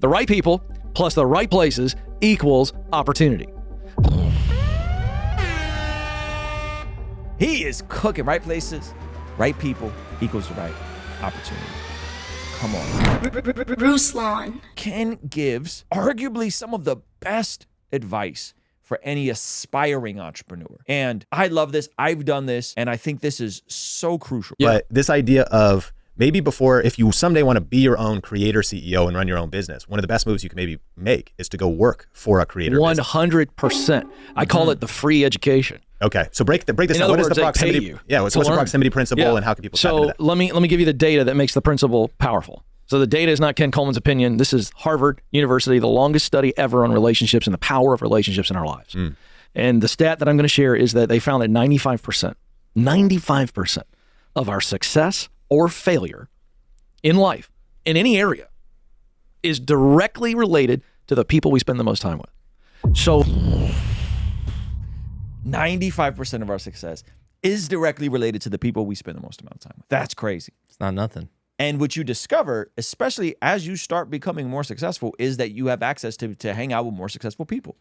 The right people plus the right places equals opportunity. He is cooking. Right places, right people equals the right opportunity. Come on. Ruslan. Ken gives arguably some of the best advice for any aspiring entrepreneur. And I love this. I've done this, and I think this is so crucial. But this idea of maybe before, if you someday want to be your own creator CEO and run your own business, one of the best moves you can maybe make is to go work for a creator. 100%. I call it the free education. Okay, so break this In down. other What is words, the they proximity? pay you Yeah, what's to the learn. proximity principle, and how can people tap into So that? let me give you the data that makes the principle powerful. So the data is not Ken Coleman's opinion. This is Harvard University, the longest study ever on relationships and the power of relationships in our lives. And the stat that I'm going to share is that they found that 95% of our success or failure in life, in any area, is directly related to the people we spend the most time with. So 95% of our success is directly related to the people we spend the most amount of time with. That's crazy. It's not nothing. And what you discover, especially as you start becoming more successful, is that you have access to hang out with more successful people.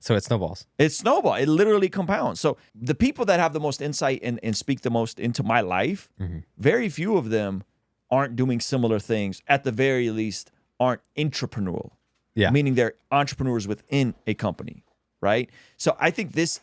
So it snowballs. It snowballs. It literally compounds. So the people that have the most insight and speak the most into my life, very few of them aren't doing similar things. At the very least, aren't entrepreneurial. Yeah. Meaning they're entrepreneurs within a company, right? So I think this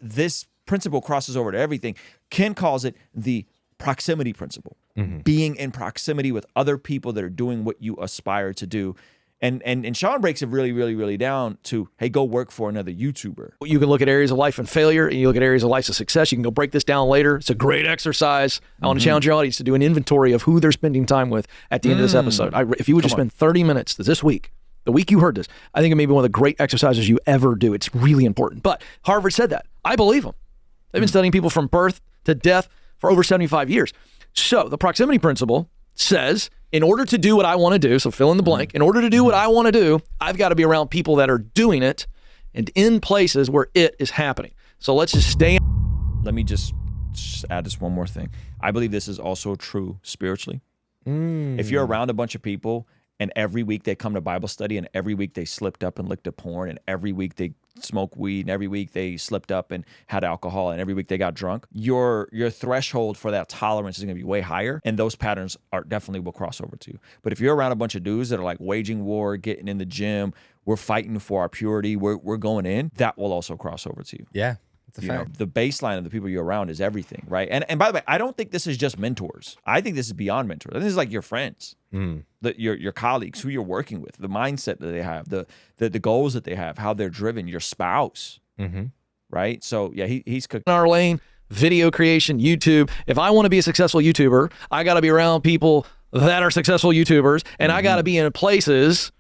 principle crosses over to everything. Ken calls it the proximity principle. Being in proximity with other people that are doing what you aspire to do. And Sean breaks it really, really, really down to, hey, go work for another YouTuber. you can look at areas of life and failure, and you look at areas of life of success. You can go break this down later. It's a great exercise. I want to challenge your audience to do an inventory of who they're spending time with at the end of this episode. If you would just spend 30 minutes this week, the week you heard this, I think it may be one of the great exercises you ever do. It's really important. But Harvard said that. I believe them. They've been studying people from birth to death for over 75 years. So the proximity principle says, in order to do what I want to do, so fill in the blank, in order to do what I want to do, I've got to be around people that are doing it and in places where it is happening. So let's just stay. Let me just add this one more thing. I believe this is also true spiritually. If you're around a bunch of people and every week they come to Bible study and every week they slipped up and licked a porn and every week they smoked weed and every week they slipped up and had alcohol and every week they got drunk, your threshold for that tolerance is going to be way higher, and those patterns are definitely will cross over to you. But if you're around a bunch of dudes that are like waging war, getting in the gym, we're fighting for our purity, we're going in, that will also cross over to you. Yeah, it's a You know, fact. the baseline of the people you're around is everything, right? And by the way, I don't think this is just mentors. I think this is beyond mentors. I think this is like your friends, your colleagues, who you're working with, the mindset that they have, the goals that they have, how they're driven, your spouse, right? So yeah, he's cooking. In our lane, video creation, YouTube. If I want to be a successful YouTuber, I got to be around people that are successful YouTubers, and I got to be in places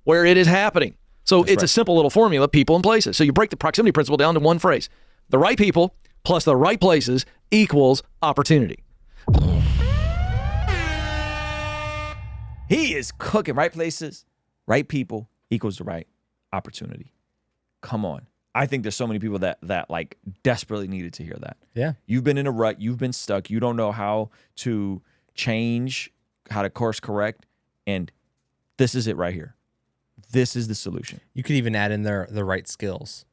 where it is happening. So it's a simple little formula, people and places. So you break the proximity principle down to one phrase. The right people plus the right places equals opportunity. He is cooking. Right places, right people equals the right opportunity. Come on. I think there's so many people that like desperately needed to hear that. Yeah. You've been in a rut. You've been stuck. You don't know how to change, how to course correct. And this is it right here. This is the solution. You could even add in the right skills.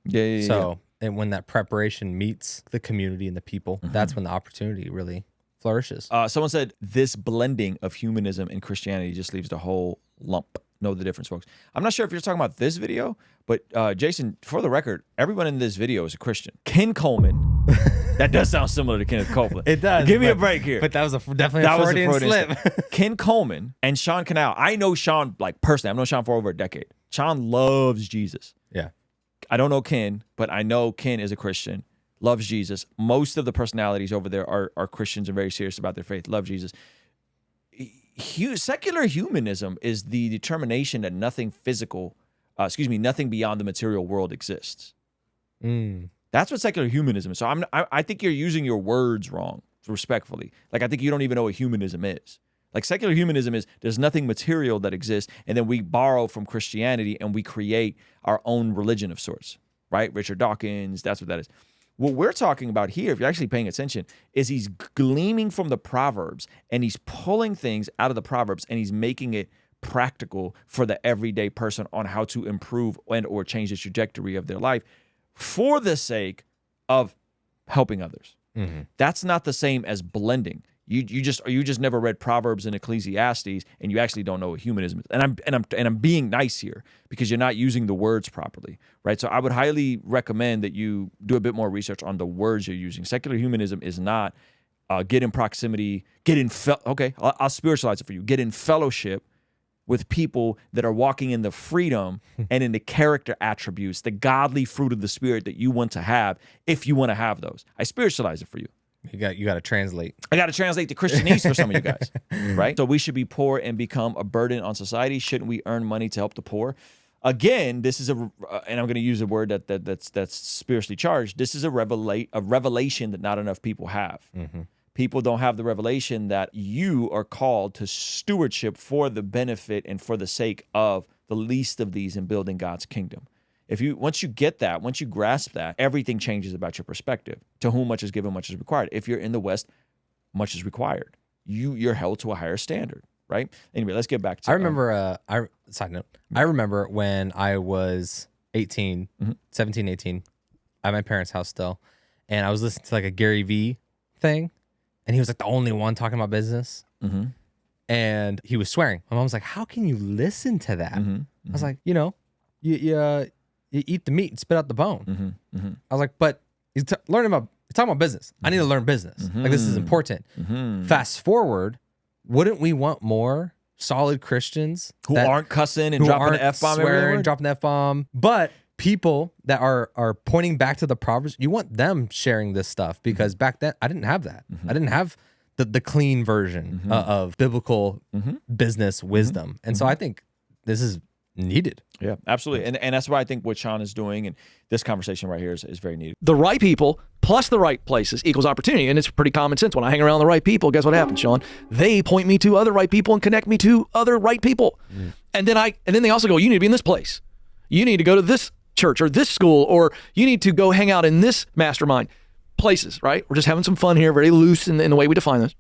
Yeah. So, and when that preparation meets the community and the people, that's when the opportunity really flourishes. Someone said this blending of humanism and Christianity just leaves the whole lump. Know the difference, folks. I'm not sure if you're talking about this video, but Jason, for the record, everyone in this video is a Christian. Ken Coleman. That does sound similar to Kenneth Copeland. It does. Give me a break here. But that was definitely a Freudian slip. Ken Coleman and Sean Canal. I know Sean like personally. I've known Sean for over a decade. Sean loves Jesus. Yeah. I don't know Ken, but I know Ken is a Christian, loves Jesus. Most of the personalities over there are Christians and very serious about their faith, love Jesus. Secular humanism is the determination that nothing beyond the material world exists. That's what secular humanism is. So I think you're using your words wrong, respectfully. Like, I think you don't even know what humanism is. Like, secular humanism is there's nothing material that exists, and then we borrow from Christianity and we create our own religion of sorts, right? Richard Dawkins, that's what that is. What we're talking about here, if you're actually paying attention, is he's gleaming from the Proverbs and he's pulling things out of the Proverbs and he's making it practical for the everyday person on how to improve and or change the trajectory of their life for the sake of helping others. That's not the same as blending. You just never read Proverbs and Ecclesiastes, and you actually don't know what humanism is. And I'm being nice here because you're not using the words properly, right? So I would highly recommend that you do a bit more research on the words you're using. Secular humanism is not get in proximity, I'll spiritualize it for you. Get in fellowship with people that are walking in the freedom and in the character attributes, the godly fruit of the Spirit that you want to have if you want to have those. I spiritualize it for you. You got to translate. I got to translate the Christianese for some of you guys, right? So we should be poor and become a burden on society. Shouldn't we earn money to help the poor? Again, this is and I'm going to use a word that's spiritually charged. This is a revelation that not enough people have. People don't have the revelation that you are called to stewardship for the benefit and for the sake of the least of these in building God's kingdom. Once you get that, once you grasp that, everything changes about your perspective. To whom much is given, much is required. If you're in the West, much is required. You're held to a higher standard, right? Anyway, let's get back to. I remember. Side note. I remember when I was 18, 17, 18, at my parents' house still, and I was listening to like a Gary Vee thing, and he was like the only one talking about business, and he was swearing. My mom was like, "How can you listen to that?" I was like, you eat the meat and spit out the bone. I was like, but he's talking about business. I need to learn business. Like, this is important. Fast forward, wouldn't we want more solid Christians who aren't cussing and dropping the F-bomb everywhere? Dropping the F-bomb, but people that are pointing back to the Proverbs, you want them sharing this stuff, because back then I didn't have that. I didn't have the clean version of biblical business wisdom. And so I think this is needed. Yeah, absolutely. And that's why I think what Sean is doing and this conversation right here is very needed. The right people plus the right places equals opportunity. And it's pretty common sense. When I hang around the right people, guess what happens, Sean? They point me to other right people and connect me to other right people. And then they also go, you need to be in this place. You need to go to this church or this school, or you need to go hang out in this mastermind. Places, right? We're just having some fun here, very loose in the way we define this.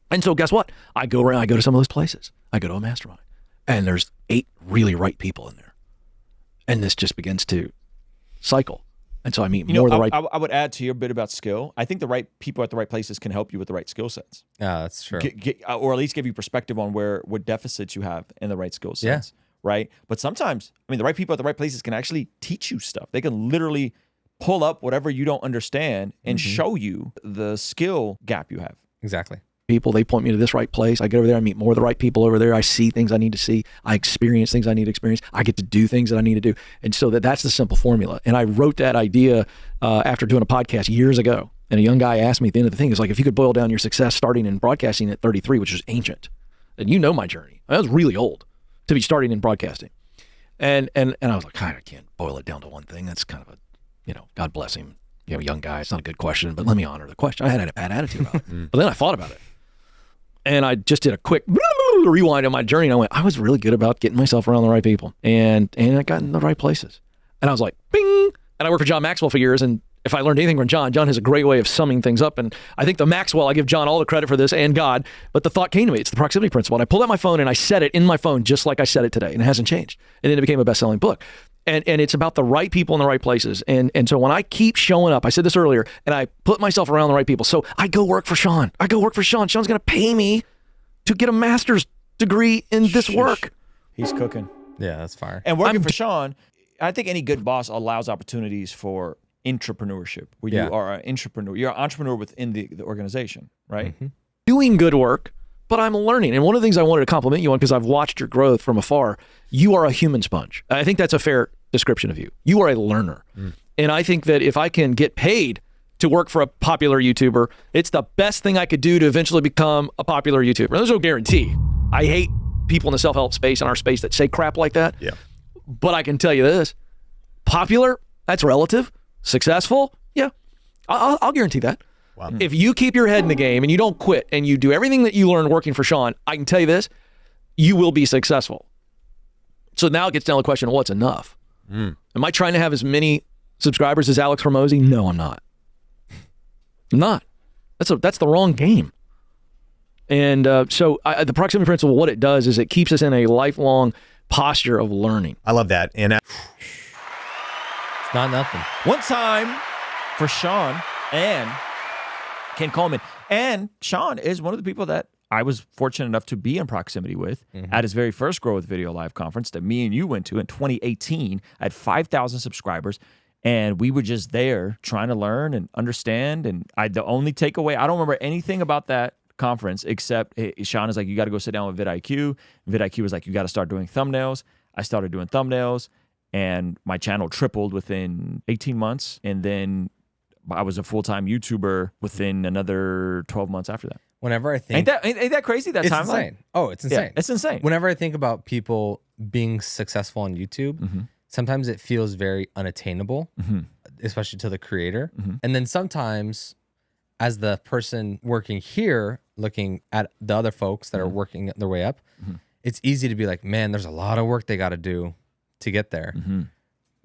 And so guess what? I go to some of those places. I go to a mastermind. And there's 8 really right people in there. And this just begins to cycle. And so I meet more of the right. I would add to your bit about skill. I think the right people at the right places can help you with the right skill sets. Yeah, that's true. Or at least give you perspective on what deficits you have in the right skill sets. Right? But sometimes, the right people at the right places can actually teach you stuff. They can literally pull up whatever you don't understand and show you the skill gap you have. Exactly. People, they point me to this right place. I get over there, I meet more of the right people over there. I see things I need to see. I experience things I need to experience. I get to do things that I need to do. And so that's the simple formula. And I wrote that idea after doing a podcast years ago. And a young guy asked me at the end of the thing, it's like, if you could boil down your success starting in broadcasting at 33, which is ancient, and you know my journey. I was really old to be starting in broadcasting. And I was like, I can't boil it down to one thing. That's kind of God bless him. Young guy, it's not a good question, but let me honor the question. I had a bad attitude about it. But then I thought about it. And I just did a quick rewind on my journey. And I went, I was really good about getting myself around the right people. And I got in the right places. And I was like, bing. And I worked for John Maxwell for years. And if I learned anything from John has a great way of summing things up. And I think I give John all the credit for this and God. But the thought came to me. It's the proximity principle. And I pulled out my phone and I said it in my phone just like I said it today. And it hasn't changed. And then it became a best-selling book. And it's about the right people in the right places. And so when I keep showing up, I said this earlier, and I put myself around the right people. So I go work for Sean. Sean's going to pay me to get a master's degree in this work. He's cooking. Yeah, that's fire. And working for Sean, I think any good boss allows opportunities for entrepreneurship, where you are an entrepreneur. You're an entrepreneur within the organization, right? Doing good work, but I'm learning. And one of the things I wanted to compliment you on, because I've watched your growth from afar, you are a human sponge. I think that's a fair description of you. You are a learner. And I think that if I can get paid to work for a popular YouTuber, it's the best thing I could do to eventually become a popular YouTuber. There's no guarantee. I hate people in the self-help space, in our space, that say crap like that. Yeah. But I can tell you this, popular, that's relative. Successful, yeah, I'll guarantee that. Wow. If you keep your head in the game and you don't quit and you do everything that you learned working for Sean, I can tell you this, you will be successful. So now it gets down to the question of what's enough. Am I trying to have as many subscribers as Alex Hormozy? No, I'm not. I'm not. That's the wrong game. And so the proximity principle, what it does is it keeps us in a lifelong posture of learning. I love that. And It's not nothing. One time for Sean and Ken Coleman. And Sean is one of the people that I was fortunate enough to be in proximity with at his very first Grow with Video Live conference that me and you went to in 2018. I had 5,000 subscribers. And we were just there trying to learn and understand. And the only takeaway, I don't remember anything about that conference except Sean is like, you got to go sit down with vidIQ. vidIQ was like, you got to start doing thumbnails. I started doing thumbnails and my channel tripled within 18 months. And then I was a full-time YouTuber within another 12 months after that. Whenever I think... Ain't that crazy, that it's timeline? insane. Oh, it's insane. Yeah, it's insane. Whenever I think about people being successful on YouTube, sometimes it feels very unattainable, especially to the creator. And then sometimes as the person working here, looking at the other folks that are working their way up, it's easy to be like, man, there's a lot of work they got to do to get there.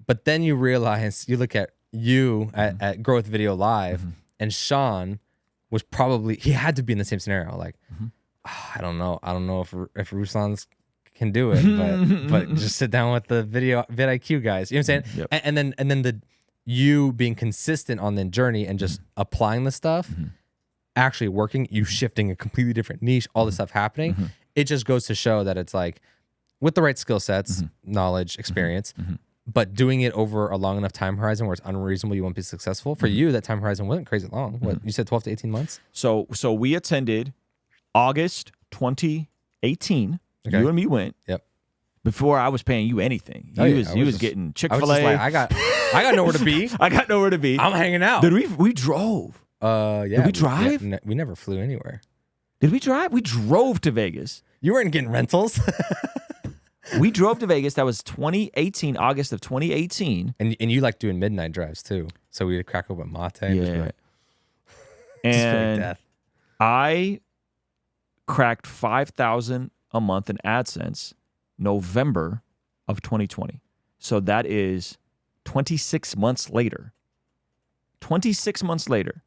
But then you realize, you look at you at Growth Video Live, and Sean was probably, he had to be in the same scenario. Like, I don't know if Ruslan's can do it, but just sit down with the vidIQ guys. You know what I'm saying? Yep. And then the you being consistent on the journey and just applying the stuff, actually working, you shifting a completely different niche, all this stuff happening. It just goes to show that it's like with the right skill sets, knowledge, experience, but doing it over a long enough time horizon where it's unreasonable, you won't be successful. For you, that time horizon wasn't crazy long. What you said, 12 to 18 months. So we attended August 2018. Okay. You and me went. Yep. Before I was paying you anything. Oh, He yeah, was just- getting I was Chick-fil-A. just like, I got nowhere to be. I got nowhere to be. I'm hanging out. Did we drove? Yeah. Did we drive? We never flew anywhere. Did we drive? We drove to Vegas. You weren't getting rentals. We drove to Vegas. That was 2018, August of 2018. and you like doing midnight drives too. So we'd crack open mate. And just be Yeah. like, just feel like And death. I cracked 5,000 a month in AdSense November of 2020. So that is 26 months later. 26 months later,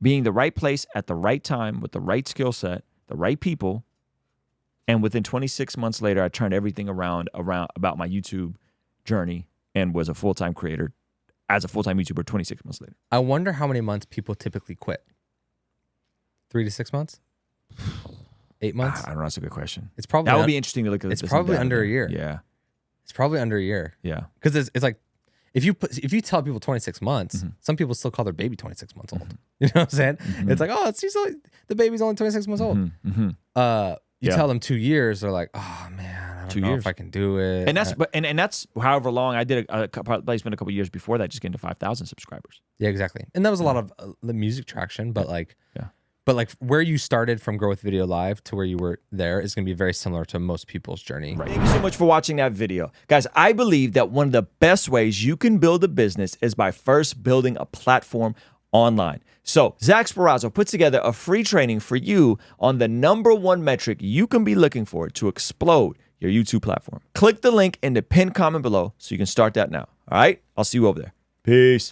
being the right place at the right time with the right skill set, the right people. And within 26 months later, I turned everything around about my YouTube journey and was a full-time creator as a full-time YouTuber 26 months later. I wonder how many months people typically quit. 3 to 6 months? 8 months? I don't know. That's a good question. It's probably That would be interesting to look at. it's this probably data. under a year. Yeah. It's probably under a year. Yeah. Because it's like if you tell people 26 months, some people still call their baby 26 months old. You know what I'm saying? It's like, oh, the baby's only 26 months old. You Yeah. tell them 2 years, they're like, oh man, I don't 2 know years. if I can do it. And that's however long I did. Probably spent a couple years before that, just getting to 5,000 subscribers. Yeah, exactly. And that was a lot of the music traction, but like, Yeah. but like where you started from Grow with Video Live to where you were there is going to be very similar to most people's journey. Right. Thank you so much for watching that video. Guys, I believe that one of the best ways you can build a business is by first building a platform online. So Zach Sparazzo put together a free training for you on the #1 metric you can be looking for to explode your YouTube platform. Click the link in the pinned comment below so you can start that now. All right? I'll see you over there. Peace.